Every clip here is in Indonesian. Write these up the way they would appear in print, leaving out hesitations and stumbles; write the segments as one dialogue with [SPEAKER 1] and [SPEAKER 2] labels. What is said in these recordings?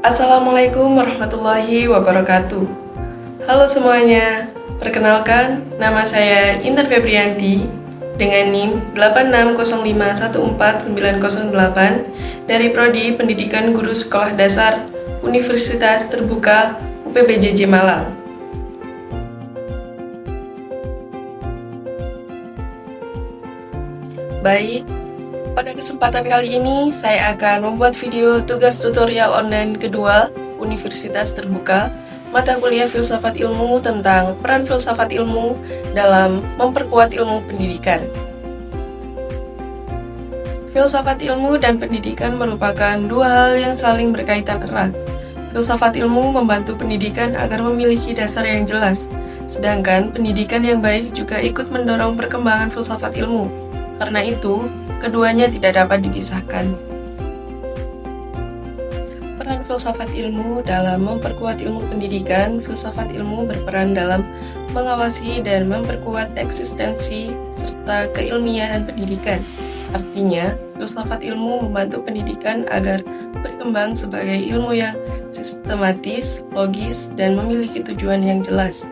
[SPEAKER 1] Assalamualaikum warahmatullahi wabarakatuh. Halo semuanya, perkenalkan nama saya Intan Febrianti dengan NIM 86051498 dari Prodi Pendidikan Guru Sekolah Dasar Universitas Terbuka UPBJJ Malang. Baik, pada kesempatan kali ini saya akan membuat video tugas tutorial online kedua Universitas Terbuka mata kuliah Filsafat Ilmu tentang peran filsafat ilmu dalam memperkuat ilmu pendidikan. Filsafat ilmu dan pendidikan merupakan dua hal yang saling berkaitan erat. Filsafat ilmu membantu pendidikan agar memiliki dasar yang jelas, sedangkan pendidikan yang baik juga ikut mendorong perkembangan filsafat ilmu. Karena itu, keduanya tidak dapat dipisahkan. Peran filsafat ilmu dalam memperkuat ilmu pendidikan. Filsafat ilmu berperan dalam mengawasi dan memperkuat eksistensi serta keilmiahan pendidikan. Artinya, filsafat ilmu membantu pendidikan agar berkembang sebagai ilmu yang sistematis, logis, dan memiliki tujuan yang jelas.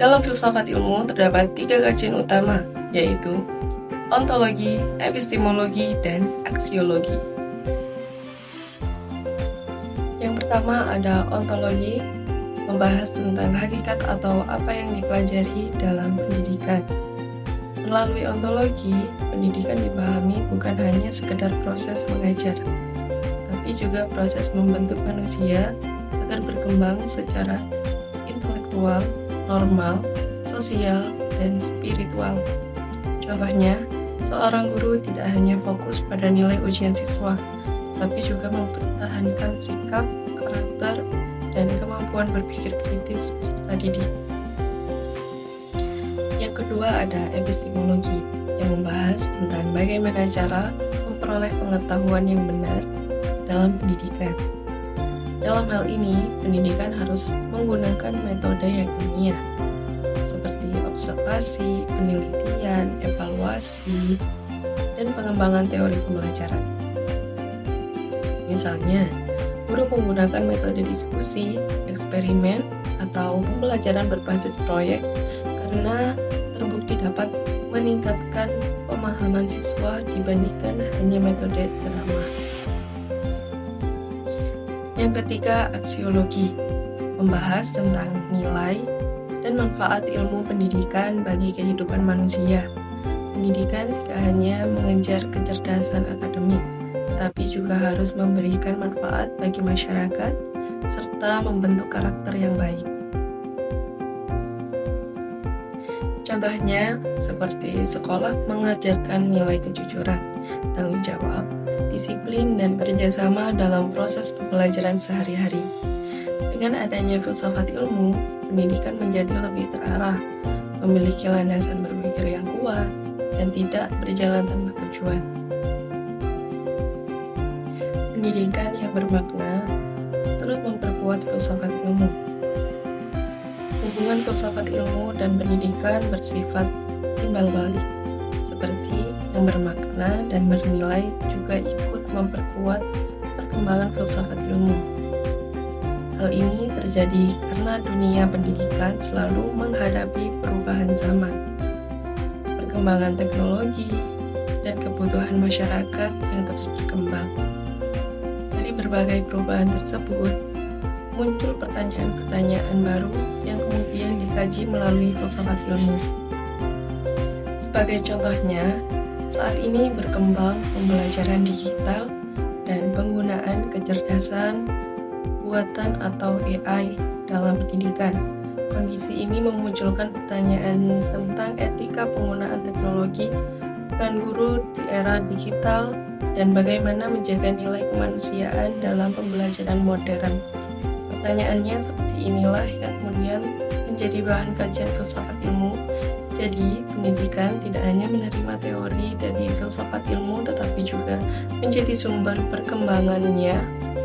[SPEAKER 1] Dalam filsafat ilmu terdapat 3 kajian utama, yaitu ontologi, epistemologi, dan aksiologi. Yang pertama ada ontologi, membahas tentang hakikat atau apa yang dipelajari dalam pendidikan. Melalui ontologi, pendidikan dipahami bukan hanya sekedar proses mengajar, tapi juga proses membentuk manusia agar berkembang secara intelektual, normal, sosial, dan spiritual. Contohnya, seorang guru tidak hanya fokus pada nilai ujian siswa, tapi juga mempertahankan sikap, karakter, dan kemampuan berpikir kritis peserta didik. Yang kedua ada epistemologi, yang membahas tentang bagaimana cara memperoleh pengetahuan yang benar dalam pendidikan. Dalam hal ini, pendidikan harus menggunakan metode yang ilmiah, seperti observasi, penelitian, evaluasi, dan pengembangan teori pembelajaran. Misalnya, guru menggunakan metode diskusi, eksperimen, atau pembelajaran berbasis proyek karena terbukti dapat meningkatkan pemahaman siswa dibandingkan hanya metode ceramah. Yang ketiga, aksiologi, membahas tentang nilai dan manfaat ilmu pendidikan bagi kehidupan manusia. Pendidikan tidak hanya mengejar kecerdasan akademik, tetapi juga harus memberikan manfaat bagi masyarakat serta membentuk karakter yang baik. Contohnya, seperti sekolah mengajarkan nilai kejujuran, tanggung jawab, disiplin, dan kerjasama dalam proses pembelajaran sehari-hari. Dengan adanya filsafat ilmu, pendidikan menjadi lebih terarah, memiliki landasan berpikir yang kuat, dan tidak berjalan tanpa tujuan. Pendidikan yang bermakna turut memperkuat filsafat ilmu. Hubungan filsafat ilmu dan pendidikan bersifat timbal balik, seperti yang bermakna dan bernilai juga ikut memperkuat perkembangan filsafat ilmu. Hal ini terjadi karena dunia pendidikan selalu menghadapi perubahan zaman, perkembangan teknologi, dan kebutuhan masyarakat yang terus berkembang. Dari berbagai perubahan tersebut, muncul pertanyaan-pertanyaan baru yang kemudian dikaji melalui filsafat ilmu. Sebagai contohnya, saat ini berkembang pembelajaran digital dan penggunaan kecerdasan buatan atau AI dalam pendidikan. Kondisi ini memunculkan pertanyaan tentang etika penggunaan teknologi, peran guru di era digital, dan bagaimana menjaga nilai kemanusiaan dalam pembelajaran modern. Pertanyaannya seperti inilah yang kemudian menjadi bahan kajian filsafat ilmu. Jadi, pendidikan tidak hanya menerima teori dari filsafat ilmu, tetapi juga menjadi sumber perkembangannya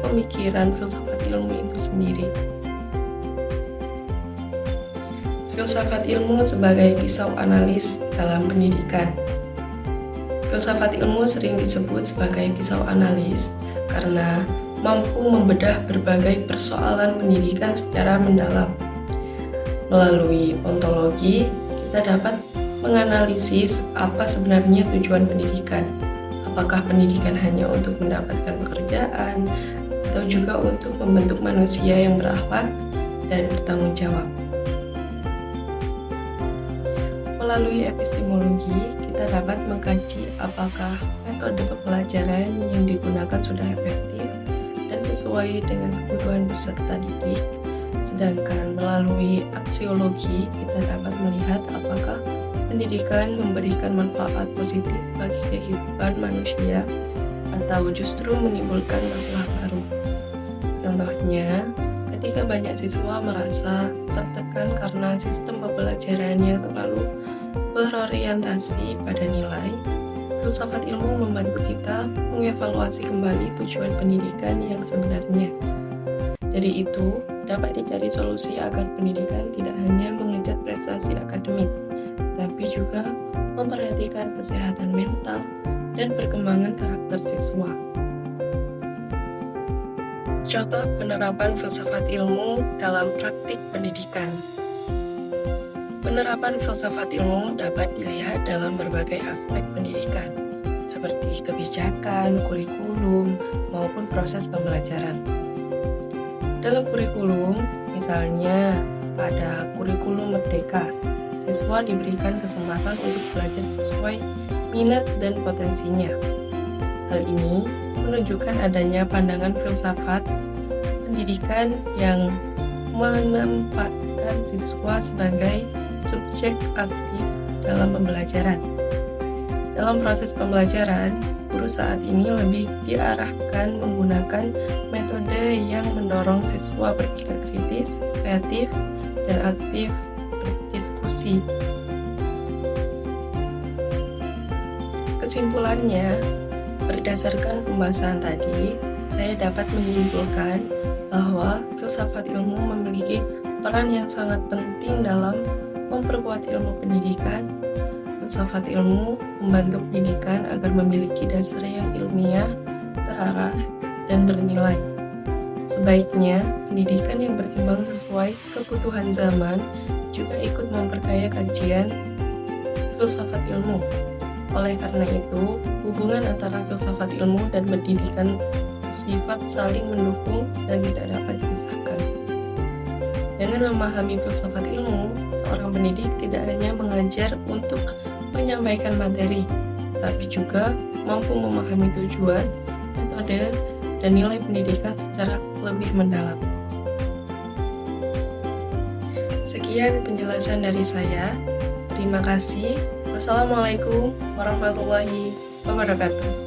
[SPEAKER 1] pemikiran filsafat ilmu itu sendiri. Filsafat ilmu sebagai pisau analis dalam pendidikan. Filsafat ilmu sering disebut sebagai pisau analis karena mampu membedah berbagai persoalan pendidikan secara mendalam. Melalui ontologi, kita dapat menganalisis apa sebenarnya tujuan pendidikan. Apakah pendidikan hanya untuk mendapatkan pekerjaan, atau juga untuk membentuk manusia yang berakhlak dan bertanggung jawab. Melalui epistemologi, kita dapat mengkaji apakah metode pembelajaran yang digunakan sudah efektif dan sesuai dengan kebutuhan peserta didik. Sedangkan melalui aksiologi, kita dapat melihat apakah pendidikan memberikan manfaat positif bagi kehidupan manusia atau justru menimbulkan masalah baru. Contohnya, ketika banyak siswa merasa tertekan karena sistem pembelajarannya terlalu berorientasi pada nilai, filsafat ilmu membantu kita mengevaluasi kembali tujuan pendidikan yang sebenarnya. Dari itu, dapat dicari solusi agar pendidikan tidak hanya mengejar prestasi akademik, tapi juga memperhatikan kesehatan mental dan perkembangan karakter siswa. Contoh penerapan filsafat ilmu dalam praktik pendidikan. Penerapan filsafat ilmu dapat dilihat dalam berbagai aspek pendidikan, seperti kebijakan, kurikulum, maupun proses pembelajaran. Dalam kurikulum, misalnya pada kurikulum Merdeka, siswa diberikan kesempatan untuk belajar sesuai minat dan potensinya. Hal ini menunjukkan adanya pandangan filsafat pendidikan yang menempatkan siswa sebagai subjek aktif dalam pembelajaran. Dalam proses pembelajaran, guru saat ini lebih diarahkan menggunakan metode yang mendorong siswa berpikir kritis, kreatif, dan aktif berdiskusi. Kesimpulannya, berdasarkan pembahasan tadi, saya dapat menyimpulkan bahwa filsafat ilmu memiliki peran yang sangat penting dalam memperkuat ilmu pendidikan. Filsafat ilmu membantu pendidikan agar memiliki dasar yang ilmiah, terarah, dan bernilai. Sebaiknya, pendidikan yang berkembang sesuai kebutuhan zaman juga ikut memperkaya kajian filsafat ilmu. Oleh karena itu, hubungan antara filsafat ilmu dan pendidikan bersifat saling mendukung dan tidak dapat dipisahkan. Dengan memahami filsafat ilmu, seorang pendidik tidak hanya mengajar untuk menyampaikan materi, tapi juga mampu memahami tujuan, metode, dan nilai pendidikan secara lebih mendalam. Sekian penjelasan dari saya. Terima kasih. Wassalamualaikum warahmatullahi wabarakatuh.